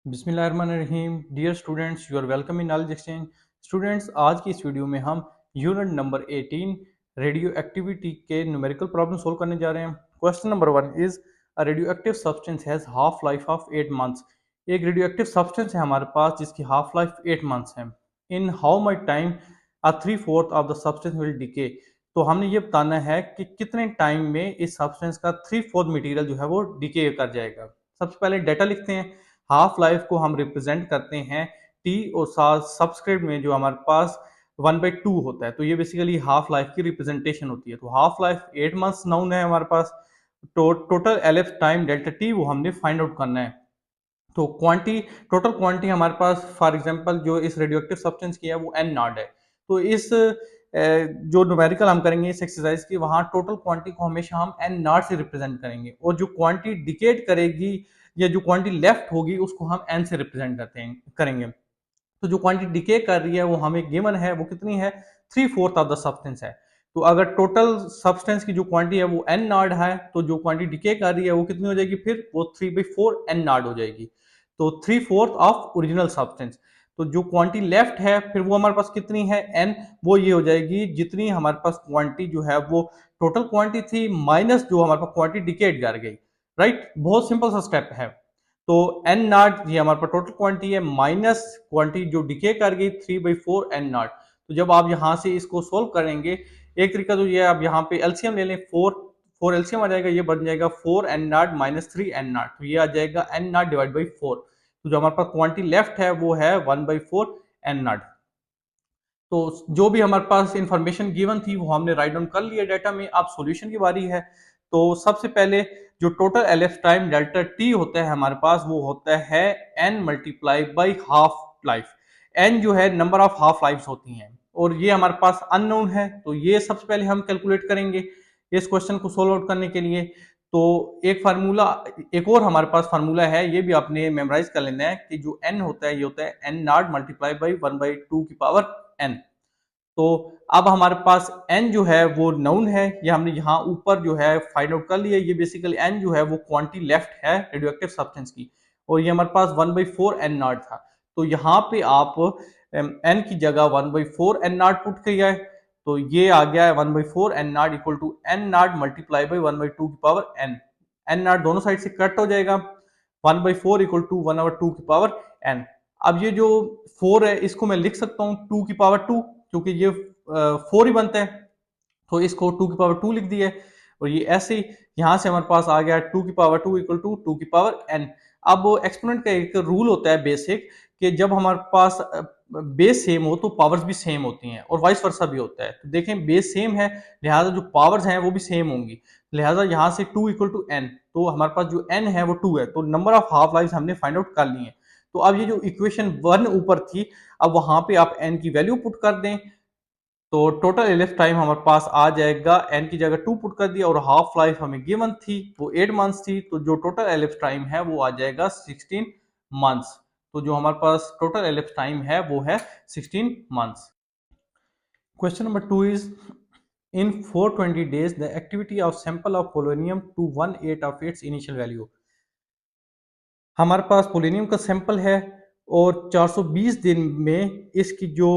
बिस्मिल्लाहिर्रहमानिर्रहीम। Dear students, you are welcome in Knowledge Exchange. Students, आज की इस वीडियो में हम यूनिट नंबर 18 रेडियो एक्टिविटी के न्यूमेरिकल प्रॉब्लम सोल्व करने जा रहे हैं। Question number 1 is a radio active substance has half life of 8 months. एक रेडियो एक्टिव सब्सटेंस है हमारे पास जिसकी हाफ लाइफ 8 मंथ्स है। In how much time a 3/4 of the substance will decay. तो हमने ये बताना है कि कितने टाइम में इस सब्सटेंस का 3/4 मटेरियल जो है वो डिके कर जाएगा। सबसे पहले डाटा लिखते हैं। हाफ लाइफ को हम रिप्रेजेंट करते हैं टी और साथ सबस्क्रिप्ट में जो हमारे पास 1/2 होता है, तो ये बेसिकली हाफ लाइफ की रिप्रेजेंटेशन होती है। तो हाफ लाइफ 8 मंथ्स नाउन है हमारे पास। Total elapsed time delta T वो हमने फाइंड आउट करना है। तो क्वांटी टोटल क्वांटिटी हमारे पास फॉर एग्जांपल जो इस रेडियोएक्टिव सब्सटेंस की है वो एन नॉट है। तो इस जो न्यूमेरिकल हम करेंगे इस एक्सरसाइज की, वहां टोटल क्वांटिटी को हमेशा हम एन नॉट से रिप्रेजेंट करेंगे और जो क्वांटिटी डिकेट करेगी या जो क्वांटिटी लेफ्ट होगी उसको हम एन से रिप्रेजेंट करेंगे। तो जो क्वांटिटी डिके कर रही है वो हमें गिवन है, वो कितनी है? 3/4 ऑफ द सब्सटेंस है। तो अगर टोटल सब्सटेंस की जो क्वांटिटी है वो एन नॉट है, तो जो क्वांटिटी डिके कर रही है वो कितनी हो जाएगी? फिर वो 3/4 एन नॉट हो जाएगी। तो 3/4 ऑफ ओरिजिनल सब्सटेंस। तो जो क्वांटिटी लेफ्ट है फिर वो हमारे पास कितनी है? एन। वो ये हो जाएगी जितनी हमारे पास क्वांटिटी जो है वो टोटल क्वांटिटी थी माइनस जो हमारे पास क्वांटिटी डिकेट कर गई। राइट, बहुत सिंपल सा स्टेप है। तो एन नॉट ये हमारे पास टोटल क्वांटिटी है माइनस क्वांटिटी जो डिके कर गई 3/4 एन नॉट। तो जब आप यहां से इसको सोल्व करेंगे, एक तरीका तो ये आप यहाँ पे एलसीएम ले लें। फोर एलसीएम आ जाएगा, ये बन जाएगा 4 N naught minus 3 N naught. तो ये आ जाएगा एन नॉट डिवाइड बाई 4। तो जो हमारे पास क्वांटिटी लेफ्ट है वो है 1/4 एन नॉट। तो जो भी हमारे पास इंफॉर्मेशन गिवन थी वो हमने राइट डाउन कर लिया डाटा में। अब सॉल्यूशन की बारी है। तो सबसे पहले जो total elapsed time delta T होता है हमारे पास वो होता है N multiply by half life. N जो है नंबर ऑफ हाफ लाइफ होती हैं और ये हमारे पास अननोन है, तो ये सबसे पहले हम कैलकुलेट करेंगे इस क्वेश्चन को सोल्व आउट करने के लिए। तो एक फार्मूला, एक और हमारे पास फार्मूला है, ये भी आपने मेमोराइज कर लेना है कि जो एन होता है ये होता है एन नॉट मल्टीप्लाई बाई 1/2 की पावर एन। तो अब हमारे पास n जो है वो नाउन है, ये हमने यहाँ ऊपर जो है फाइंड आउट कर लिया। ये बेसिकली n जो है वो क्वांटिटी लेफ्ट है रेडियोएक्टिव सब्सटेंस की, और ये हमारे पास 1/4 एन नॉट था। तो यहाँ पे आप n की जगह 1/4 एन नॉट पुट किया है, तो ये आ गया है 1/4 N naught equal to N naught multiply by 1/2 की पावर n। एन नॉट दोनों साइड से कट हो जाएगा, 1/4 इक्वल टू 1/2 की पावर n। अब ये जो 4 है इसको मैं लिख सकता हूँ 2 की पावर 2, क्योंकि ये 4 ही बनता है, तो इसको 2 की पावर 2 लिख दिया है। और ये ऐसे ही यहाँ से हमारे पास आ गया 2 की पावर 2 इक्वल टू 2 की पावर n। अब एक्सपोनेंट का एक रूल होता है बेसिक, कि जब हमारे पास बेस सेम हो तो पावर्स भी सेम होती हैं और वाइस वर्सा भी होता है। तो देखें बेस सेम है, लिहाजा जो पावर्स हैं वो भी सेम होंगी। लिहाजा यहाँ से 2 इक्वल टू n, तो हमारे पास जो n है वो 2 है, तो नंबर ऑफ हाफ लाइफ हमने फाइंड आउट कर ली है। तो अब ये जो इक्वेशन 1 ऊपर थी, अब वहां पे आप n की वैल्यू पुट कर दें, तो टोटल एलिफ टाइम हमारे पास आ जाएगा, n की जगह 2 पुट कर दिया और हाफ लाइफ हमें गिवन थी वो 8 मंथ्स थी, तो जो टोटल एलिफ टाइम है वो आ जाएगा 16 मंथ्स। तो जो हमारे पास टोटल एलिफ टाइम है वो है 16 months. Question number 2 is in 420 days the activity of sample of polonium to 1/8 of its initial value। हमारे पास पोलेनियम का सैंपल है और 420 दिन में इसकी जो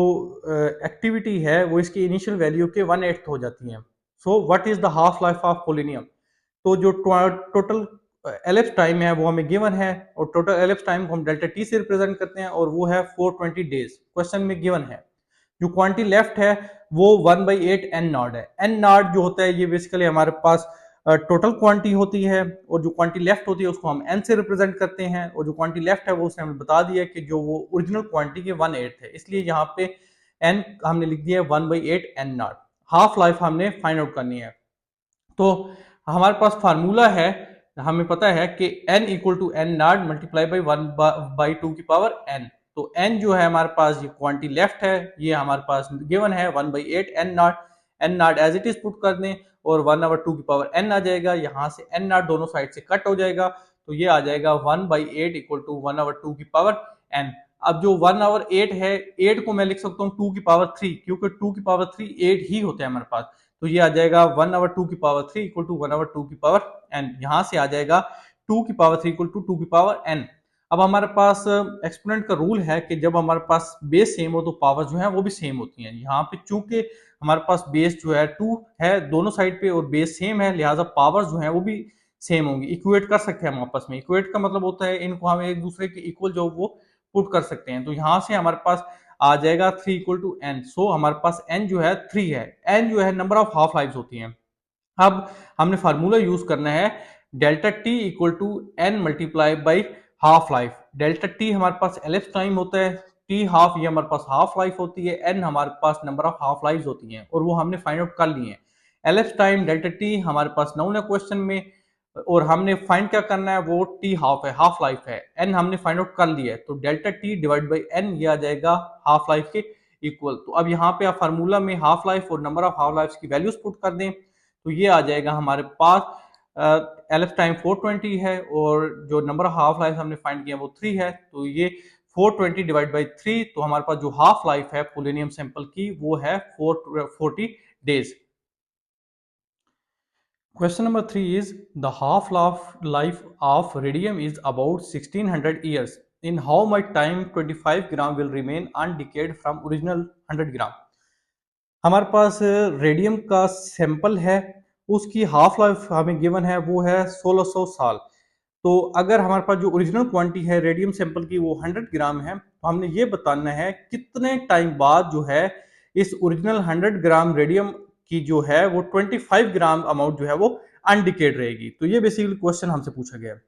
एक्टिविटी है वो इसकी इनिशियल वैल्यू के 1/8 हो जाती है। So what is the half life of polonium? तो जो टोटल एलिप्स टाइम है वो हमें गिवन है, और टोटल एलिप्स टाइम को हम डेल्टा टी से रिप्रेजेंट करते हैं और वो है 420 डेज, क्वेश्चन में गिवन है। जो क्वांटिटी लेफ्ट है वो 1/8 एन नॉट है। एन नॉट जो होता है ये बेसिकली हमारे पास टोटल क्वांटिटी होती है, और जो क्वांटिटी लेफ्ट होती है उसको हम एन से रिप्रेजेंट करते हैं, और जो क्वांटिटी लेफ्ट है वो उसने हमें बता दिया कि जो वो ओरिजिनल क्वांटिटी के 1/8 है, इसलिए यहाँ पे एन हमने लिख दिया 1/8 एन नॉट। हाफ लाइफ हमने फाइंड आउट करनी है। तो हमारे पास फार्मूला है, हमें पता है कि n equal to N naught multiply by 1/2 की पावर n। तो n जो है हमारे पास ये क्वांटिटी लेफ्ट है, ये हमारे पास गिवन है 1/8 N naught. N naught as it is put कर दें और 1/2 की पावर n आ जाएगा, यहाँ से एन नॉट दोनों साइड से कट हो जाएगा, तो ये आ जाएगा 1/8 इक्वल टू 1/2 की पावर n। अब जो 1/8 है, 8 को मैं लिख सकता हूँ 2 की पावर 3, क्योंकि 2 की पावर 3 8 ही होता है हमारे पास। तो ये आ जाएगा 1/2 की पावर 3 इक्वल टू 1/2 की पावर n। यहां से आ जाएगा 2 की पावर 3 इक्वल टू 2 की पावर n। अब हमारे पास एक्सपोनेंट का रूल है कि जब हमारे पास बेस सेम हो तो पावर जो है वो भी सेम होती हैं। यहाँ पे चूंकि हमारे पास बेस जो है 2 है दोनों साइड पे और बेस सेम है, लिहाजा पावर जो है वो भी सेम होंगी। इक्वेट कर सकते हैं हम आपस में। इक्वेट का मतलब होता है इनको हम एक दूसरे के इक्वल जो वो पुट कर सकते हैं। तो यहाँ से हमारे पास आ जाएगा 3 इक्वल टू एन। सो हमारे पास एन जो है 3 है। एन जो है नंबर ऑफ हाफ लाइव्स होती हैं। अब हमने फार्मूला यूज करना है delta T equal to N multiply by half life. Delta T हमारे पास एलिप्स टाइम होता है, टी हाफ ये हमारे पास हाफ लाइफ होती है, एन हमारे पास नंबर ऑफ हाफ लाइफ होती हैं और वो हमने फाइंड आउट कर ली है। एलिप्स टाइम डेल्टा टी हमारे पास नाउन है क्वेश्चन में और हमने फाइंड क्या करना है, वो टी हाफ है, हाफ लाइफ है। एन हमने फाइंड आउट कर लिया है तो delta T divide by N ये आ जाएगा हाफ लाइफ के इक्वल। तो अब यहाँ पे आप फार्मूला में हाफ लाइफ और नंबर ऑफ हाफ लाइफ की वैल्यूज पुट कर दें तो ये आ जाएगा हमारे पास एलएफ टाइम 420 है और जो नंबर ऑफ हाफ लाइफ हमने फाइंड किया वो 3 है। तो ये 420 डिवाइड बाई 3, तो हमारे पास जो हाफ लाइफ है पोलेनियम सैंपल की वो है 440 days. Question number 3 is the half life of radium is about 1600 years. In how much time 25 gram will remain undecayed from original 100 gram? हमारे पास रेडियम का सैंपल है, उसकी हाफ लाइफ हमें given है वो है 1600 साल। तो अगर हमारे पास जो ओरिजिनल क्वांटिटी है रेडियम सैंपल की वो 100 ग्राम है तो हमने ये बताना है कितने टाइम बाद जो है इस ओरिजिनल 100 ग्राम रेडियम की जो है वो 25 ग्राम अमाउंट जो है वो अनडिकेड रहेगी। तो ये बेसिकली क्वेश्चन हमसे पूछा गया है।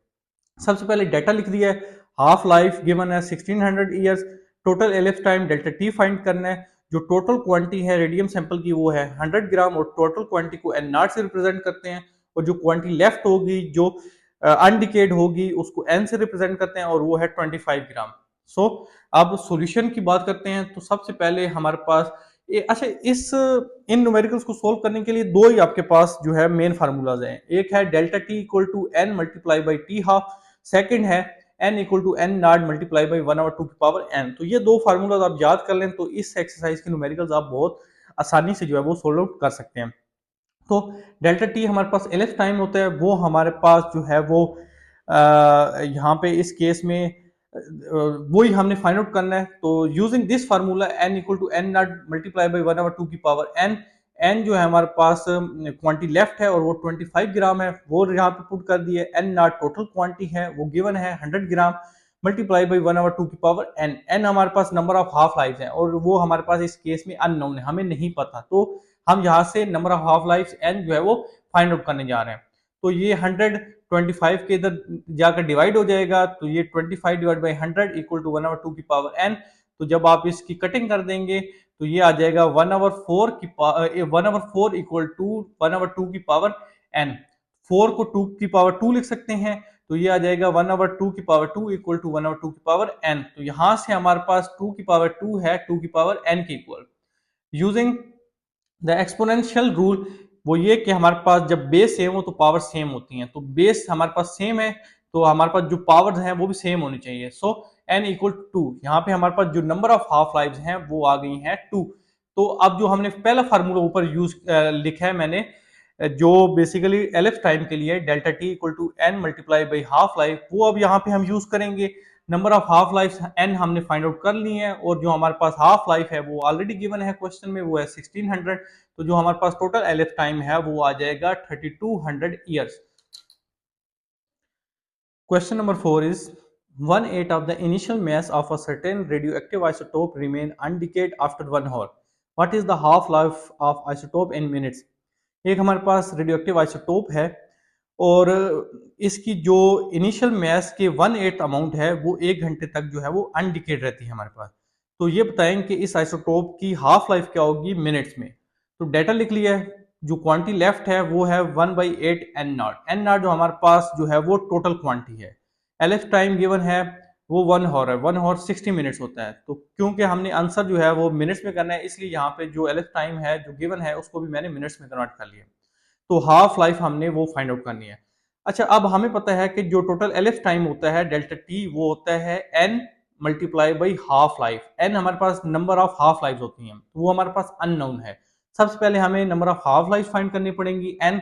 सबसे पहले डाटा लिख दिया है, हाफ लाइफ गिवन है 1600 years, total elapsed time delta T find करना है, जो टोटल क्वांटिटी है रेडियम सैंपल की वो है 100 ग्राम और टोटल क्वांटिटी को एन नॉट से रिप्रेजेंट करते हैं और जो क्वांटिटी लेफ्ट होगी जो अनडिकेड होगी उसको एन से रिप्रेजेंट करते हैं और वो है 25 ग्राम। सो अब सॉल्यूशन की बात करते हैं तो सबसे पहले हमारे पास अच्छा इस इन न्यूमेरिकल्स को सोल्व करने के लिए दो ही आपके पास जो है मेन फार्मूलाज हैं। एक है delta T equal to N multiply by T half, second है n equal to N naught multiply by 1/2 की पावर n। तो ये दो फार्मूलाज आप याद कर लें तो इस एक्सरसाइज के न्यूमेरिकल्स आप बहुत आसानी से जो है वो सोल्व आउट कर सकते हैं। तो डेल्टा टी हमारे पास एलिप्स टाइम होता है, वो हमारे पास जो है वो यहाँ पे इस केस में वही हमने फाइंड आउट करना है। तो using this formula n equal to N naught multiply by 1/2 की पावर n, n जो है हमारे पास क्वांटिटी लेफ्ट है और वो 25 ग्राम है, वो यहाँ पे पुट कर दिए। n नॉट टोटल क्वांटिटी है वो गिवन है 100 ग्राम मल्टीप्लाई बाई 1/2 की पावर n। n हमारे पास नंबर ऑफ हाफ लाइफ है और वो हमारे पास इस केस में अननोन है, हमें नहीं पता। तो हम यहाँ से number of half life n जो है वो फाइंड आउट करने जा रहे हैं। तो ये 125 के इधर जाकर डिवाइड हो जाएगा तो ये 25 डिवाइड बाई 100 इक्वल टू 1/2 की पावर n। तो जब आप इसकी कटिंग कर देंगे तो ये आ जाएगा 1/4 की 1/4 इक्वल टू 1/2 की पावर n। 4 को 2 की पावर 2 लिख सकते हैं तो ये आ जाएगा 1/2 की पावर 2 इक्वल टू 1/2 की पावर n। तो यहां से हमारे पास 2 की पावर 2 है 2 की पावर n के equal. Using the exponential rule वो ये कि हमारे पास जब बेस सेम हो तो पावर सेम होती हैं। तो बेस हमारे पास सेम है तो हमारे पास जो पावर्स हैं वो भी सेम होनी चाहिए। सो n इक्वल टू 2, यहाँ पे हमारे पास जो नंबर ऑफ हाफ लाइव्स हैं वो आ गई हैं 2। तो अब जो हमने पहला फार्मूला ऊपर यूज लिखा है मैंने जो बेसिकली एलिप्स टाइम के लिए delta T equal to N multiply by half life, वो अब यहाँ पे हम यूज करेंगे। Number of half life N हमने फाइंड आउट कर ली है और जो हमारे पास हाफ लाइफ है वो ऑलरेडी गिवन है क्वेश्चन में, वो है 1600। तो जो हमारे पास टोटल एलिप्स टाइम है वो आ जाएगा 3200 years. Question number 4 is 1/8 of the initial mass of a certain radioactive isotope remain undecayed after 1 hour. What is the half life of isotope in minutes? एक हमारे पास रेडियोएक्टिव आइसोटोप है और इसकी जो इनिशियल मास के 1/8 अमाउंट है वो 1 घंटे तक जो है वो अनडिकेड रहती है हमारे पास। तो ये बताएं कि इस आइसोटोप की हाफ लाइफ क्या होगी मिनट्स में। तो डाटा लिख लिया है, जो क्वांटिटी लेफ्ट है वो है 1/8 एन नॉट। एन नॉट जो हमारे पास जो है वो टोटल क्वांटिटी है। एलएफ टाइम गिवन है वो 1 हॉर है, 1 हॉर 60 मिनट्स होता है। तो क्योंकि हमने आंसर जो है वो मिनट्स में करना है इसलिए यहाँ पे जो एलएफ टाइम है जो गिवन है उसको भी मैंने मिनट्स में कन्वर्ट कर लिया। तो हाफ लाइफ हमने वो फाइंड आउट करनी है। अच्छा अब हमें पता है कि जो टोटल एलएफ टाइम होता है डेल्टा टी वो होता है N multiply by half life. N हमारे पास नंबर ऑफ हाफ लाइफ होती हैं तो वो हमारे पास अननोन है। सबसे पहले हमें number of half life find करनी पड़ेंगी एन।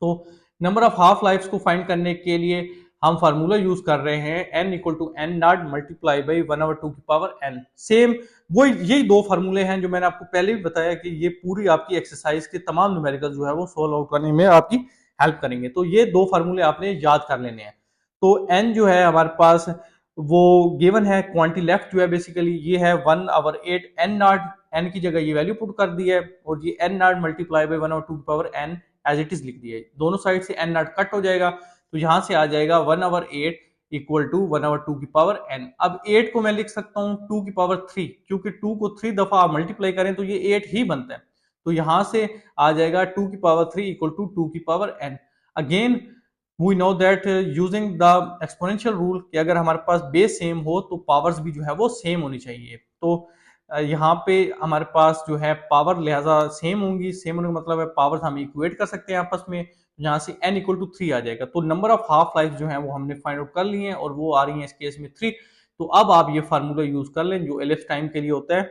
तो नंबर ऑफ हाफ लाइफ को फाइंड करने के लिए हम फार्मूला यूज कर रहे हैं n equal to N naught multiply by 1/2 की पावर n। सेम वो यही दो फार्मूले हैं जो मैंने आपको पहले भी बताया कि ये पूरी आपकी एक्सरसाइज के तमाम न्यूमेरिकल जो है वो सोल्व आउट करने में आपकी हेल्प करेंगे। तो ये दो फार्मूले आपने याद कर लेने हैं। तो n जो है हमारे पास वो गिवन है, क्वांटिटी लेफ्ट जो है बेसिकली ये है 1/8 n नॉट, n की जगह ये वैल्यू पुट कर दी है और ये n नॉट मल्टीप्लाई बाई 1/2 की power n as it is लिख दिया है। दोनों साइड से n नॉट कट हो जाएगा तो यहां से आ जाएगा 1/8 इक्वल टू 1/2 की पावर n। अब 8 को मैं लिख सकता हूँ 2 की पावर 3, क्योंकि 2 को 3 दफा आप मल्टीप्लाई करें तो ये 8 ही बनता है। तो यहां से आ जाएगा 2 की पावर 3 इक्वल टू 2 की power n। Again we know that using the exponential rule कि अगर हमारे पास बेस सेम हो तो पावर्स भी जो है वो सेम होनी चाहिए। तो यहाँ पे हमारे पास जो है पावर लिहाजा सेम होंगी, सेम होने का मतलब है पावर्स हम इक्वेट कर सकते हैं आपस में। यहाँ से n इक्वल टू 3 आ जाएगा। तो नंबर ऑफ हाफ लाइफ जो है वो हमने फाइंड आउट कर लिए हैं और वो आ रही है इस केस में 3। तो अब आप ये फार्मूला यूज कर लें जो एलिप्स टाइम के लिए होता है,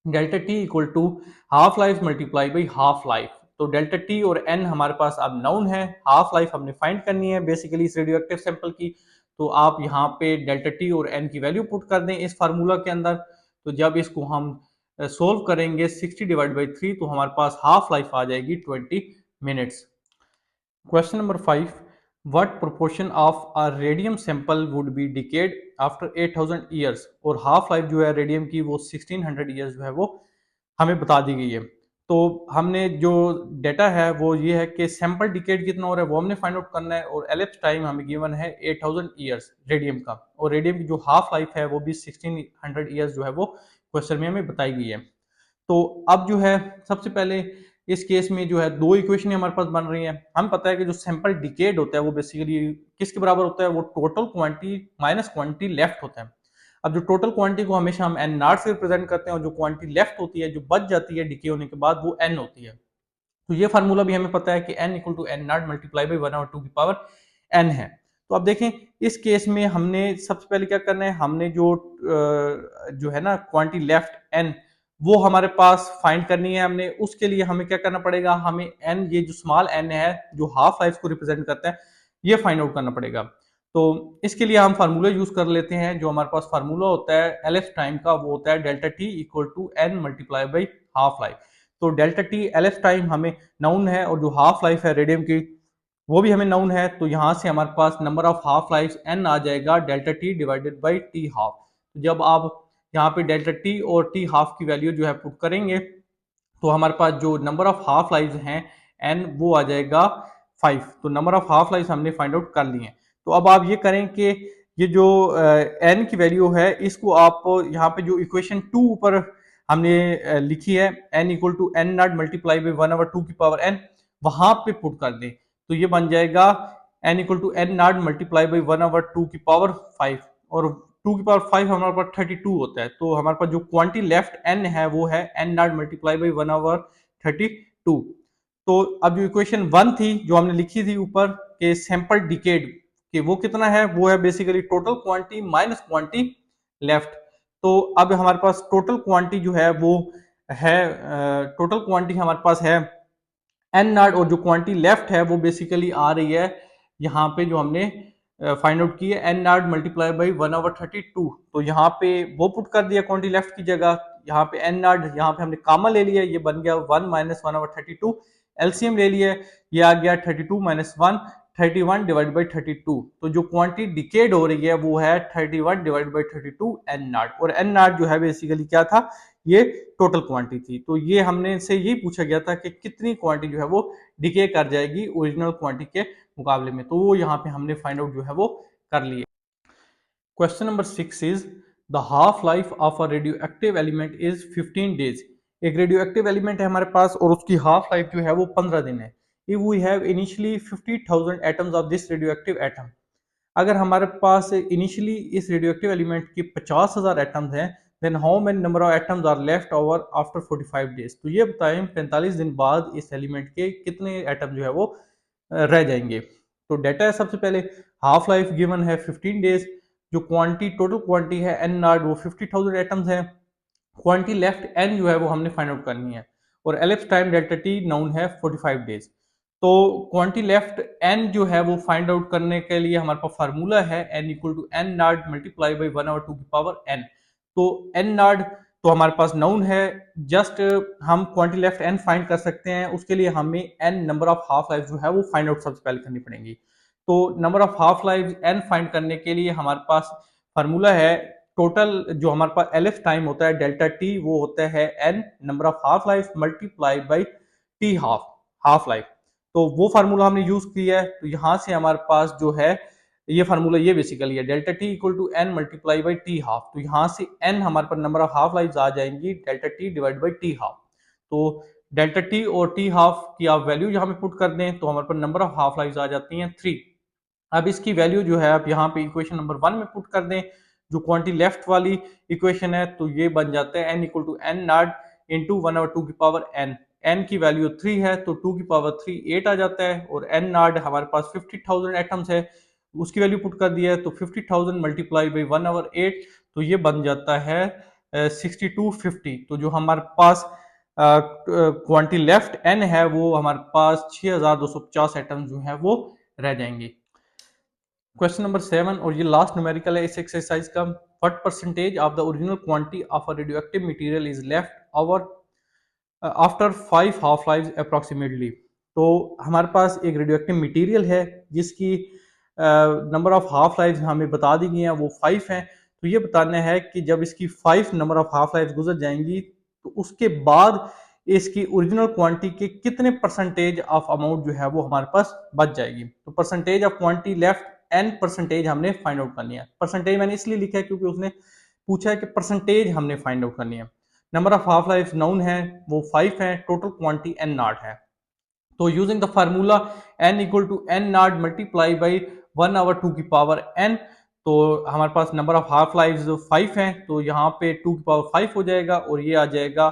delta T equal to half life multiply by half life. तो डेल्टा टी और एन हमारे पास अब नाउन है, हाफ लाइफ हमने फाइंड करनी है बेसिकली इस रेडियो एक्टिव सैंपल की। तो आप यहाँ पे डेल्टा टी और एन की वैल्यू पुट कर दें इस फार्मूला के अंदर। तो जब इसको हम सोल्व करेंगे 60 डिवाइड बाई 3 तो हमारे पास हाफ लाइफ आ जाएगी 20 minutes. Question number 5, what proportion of a radium sample would be decade after 8000 years. और हाफ लाइफ जो है रेडियम की वो 1600 ईयर्स जो है वो हमें बता दी गई है। तो हमने जो डेटा है वो ये है कि सैंपल डिकेड कितना हो रहा है वो हमने फाइंड आउट करना है और एलिप्स टाइम हमें गिवन है 8000 ईयर्स रेडियम का, और रेडियम की जो हाफ लाइफ है वो भी 1600 ईयर्स जो है वो क्वेश्चन में हमें बताई गई है। तो अब जो है सबसे पहले इस केस में जो है दो इक्वेशन हमारे पास बन रही हैं। हम पता है कि जो सैंपल डिकेड होता है वो बेसिकली किसके बराबर होता है, वो total quantity minus quantity left होता है। अब जो टोटल क्वांटिटी को हमेशा हम एन नॉट से रिप्रेजेंट करते हैं और जो क्वांटिटी लेफ्ट होती है जो बच जाती है डिके होने के बाद वो एन होती है। तो ये फार्मूला भी हमें पता है कि N equal to N naught multiply by 1/2 की पावर एन है। तो अब देखें इस केस में हमने सबसे पहले क्या करना है, हमने जो है ना क्वांटिटी लेफ्ट एन वो हमारे पास फाइंड करनी है हमने। उसके लिए हमें क्या करना पड़ेगा, हमें एन ये जो स्मॉल एन है जो हाफ लाइफ को रिप्रेजेंट करता है ये फाइंड आउट करना पड़ेगा। तो इसके लिए हम फार्मूला यूज कर लेते हैं। जो हमारे पास फार्मूला होता है एलएफ टाइम का वो होता है delta T equal to N multiply by half life. तो डेल्टा टी एलएफ टाइम हमें नाउन है और जो हाफ लाइफ है रेडियम की वो भी हमें नाउन है। तो यहाँ से हमारे पास number of half life N आ जाएगा delta T divided by T half. तो जब आप यहाँ पे डेल्टा टी और टी हाफ की वैल्यू जो है पुट करेंगे तो हमारे पास जो नंबर ऑफ हाफ लाइफ हैं एन वो आ जाएगा 5। तो नंबर ऑफ हाफ लाइफ हमने फाइंड आउट कर लिए हैं। तो अब आप ये करें कि ये जो एन की वैल्यू है इसको आप यहाँ पे जो इक्वेशन 2 ऊपर हमने लिखी है N equal to N naught multiply by 1/2 की पावर एन वहां पे पुट कर दें। तो ये बन जाएगा N equal to N naught multiply by 1/2 की पावर 5 और 2 की पावर 5 हमारे पास 32 होता है। तो हमारे पास जो क्वांटिटी लेफ्ट एन है वो है एन नॉट मल्टीप्लाई बाई 1/32। तो अब जो इक्वेशन 1 थी जो हमने लिखी थी ऊपर के सैंपल डिकेड कि वो कितना है, वो है basically total quantity minus quantity left. तो अब हमारे पास टोटल क्वांटिटी जो है वो है टोटल क्वांटिटी हमारे पास है एन नॉट और जो क्वांटिटी लेफ्ट है वो बेसिकली आ रही है यहाँ पे जो हमने फाइंड आउट की है एन नॉट मल्टीप्लाई बाई 1/32। तो यहाँ पे वो पुट कर दिया क्वांटिटी लेफ्ट की जगह, यहाँ पे एन नॉट यहाँ पे हमने कामा ले लिया ये बन गया 1 माइनस 1/32। एलसीएम ले लिया ये आ गया 32 माइनस 1 31 डिवाइड बाई 32। तो जो क्वांटिटी डिकेड हो रही है वो है 31 डिवाइड बाई 32 एन नॉट। और एन नॉट जो है बेसिकली क्या था, ये टोटल क्वांटिटी थी। तो ये हमने से यही पूछा गया था कि कितनी क्वांटिटी जो है वो डिके कर जाएगी ओरिजिनल क्वांटिटी के मुकाबले में। तो वो यहाँ पे हमने फाइंड आउट जो है वो कर लिए। Question number 6 is the half life of a radio active element is 15 days. एक रेडियो एक्टिव एलिमेंट है हमारे पास और उसकी हाफ लाइफ जो है वो 15 दिन है। If we have initially 50,000 atoms of this radio active atom. अगर हमारे पास इनिशियली इस रेडियो एक्टिव एलिमेंट की 50,000 एटम्स हैं then how many number of atoms are left over after 45 days. तो ये बताएं 45 दिन बाद इस एलिमेंट के कितने एटम जो है वो रह जाएंगे। तो डेटा है सबसे पहले हाफ लाइफ गिवन है 15 डेज, जो क्वांटिटी टोटल क्वांटिटी है एन नॉट वो 50,000 एटम्स है, क्वांटिटी लेफ्ट एन जो है वो हमने फाइंड आउट करनी है और ellipse time delta T noun है 45 डेज। तो क्वांटिटी लेफ्ट n जो है वो फाइंड आउट करने के लिए हमारे पास फार्मूला है n equal to n naught multiply by 1/2 की पावर n। तो n नॉट तो हमारे पास नाउन है, जस्ट हम क्वांटिटी लेफ्ट n फाइंड कर सकते हैं, उसके लिए हमें n number of half life जो है वो फाइंड आउट सबसे पहले करनी पड़ेगी। तो number of half life n find करने के लिए हमारे पास फार्मूला है, टोटल जो हमारे पास एलएफ टाइम होता है डेल्टा टी, वो होता है n number of half life multiply by T half life. तो वो फार्मूला हमने यूज किया है। तो यहाँ से हमारे पास जो है ये फार्मूला ये बेसिकली है delta T equal to N multiply by T half. तो यहाँ से एन हमारे पास नंबर ऑफ हाफ लाइफ आ जाएंगी delta T divide by T half. तो डेल्टा टी और टी हाफ की आप वैल्यू यहाँ पे पुट कर दें तो हमारे पास नंबर ऑफ हाफ लाइफ आ जाती हैं 3। अब इसकी वैल्यू जो है आप यहाँ पे इक्वेशन नंबर 1 में पुट कर दें, जो क्वांटिटी लेफ्ट वाली इक्वेशन है, तो ये बन जाता है n equal to N naught into 1/2 की पावर n। n की वैल्यू 3 है तो 2 की पावर 3 8 आ जाता है, और n नॉट हमारे पास 50,000 एटम्स है, उसकी वैल्यू पुट कर दिया है तो 50,000 मल्टीप्लाई बाई 1/8, तो ये बन जाता है 6250। तो जो हमारे पास क्वांटिटी लेफ्ट n है वो हमारे पास 6250 एटम्स जो है वो रह जाएंगे। क्वेश्चन नंबर 7 और ये लास्ट न्यूमेरिकल है इस एक्सरसाइज का। What percentage of the original quantity of a radioactive material is left over after 5 half life approximately. तो हमारे पास एक रेडियोएक्टिव मटेरियल है जिसकी नंबर ऑफ हाफ लाइफ हमें बता दी गई हैं, वो 5 हैं। तो ये बताना है कि जब इसकी 5 नंबर ऑफ हाफ लाइफ गुजर जाएंगी तो उसके बाद इसकी ओरिजिनल क्वांटिटी के कितने परसेंटेज ऑफ अमाउंट जो है वो हमारे पास बच जाएगी। तो percentage of quantity left N percentage हमने फाइंड आउट करनी है। परसेंटेज मैंने इसलिए लिखा है क्योंकि उसने पूछा है कि परसेंटेज हमने फाइंड आउट करनी है। Number of half life noun है वो 5 है, टोटल क्वांटिटी एन नॉट है। तो using the formula n equal to N naught multiply by 1/2 की पावर n, तो हमारे पास नंबर ऑफ हाफ लाइफ 5 है तो यहाँ पे 2 की पावर 5 हो जाएगा और ये आ जाएगा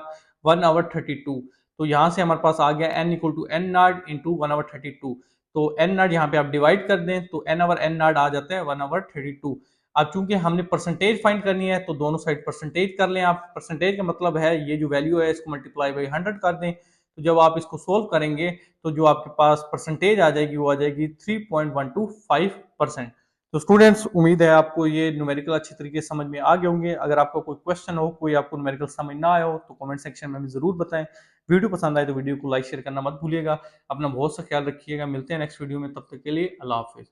1/32। तो यहाँ से हमारे पास आ गया n equal to N naught into 1/32। तो n नॉट यहाँ पे आप डिवाइड कर दें तो n नॉट आ जाता है 1/32। अब चूंकि हमने परसेंटेज फाइंड करनी है तो दोनों साइड परसेंटेज कर लें आप। परसेंटेज का मतलब है ये जो वैल्यू है इसको मल्टीप्लाई बाई 100 कर दें। तो जब आप इसको सोल्व करेंगे तो जो आपके पास परसेंटेज आ जाएगी वो आ जाएगी 3.125%। तो स्टूडेंट्स, उम्मीद है आपको ये न्यूमेरिकल अच्छी तरीके से समझ में आ गए होंगे। अगर आपको कोई क्वेश्चन हो, कोई आपको न्यूमेरिकल समझ ना आया हो तो कमेंट सेक्शन में हमें जरूर बताएं। वीडियो पसंद आए तो वीडियो को लाइक शेयर करना मत भूलिएगा। अपना बहुत सा ख्याल रखिएगा। मिलते हैं नेक्स्ट वीडियो में, तब तक के लिए अल्लाह हाफिज।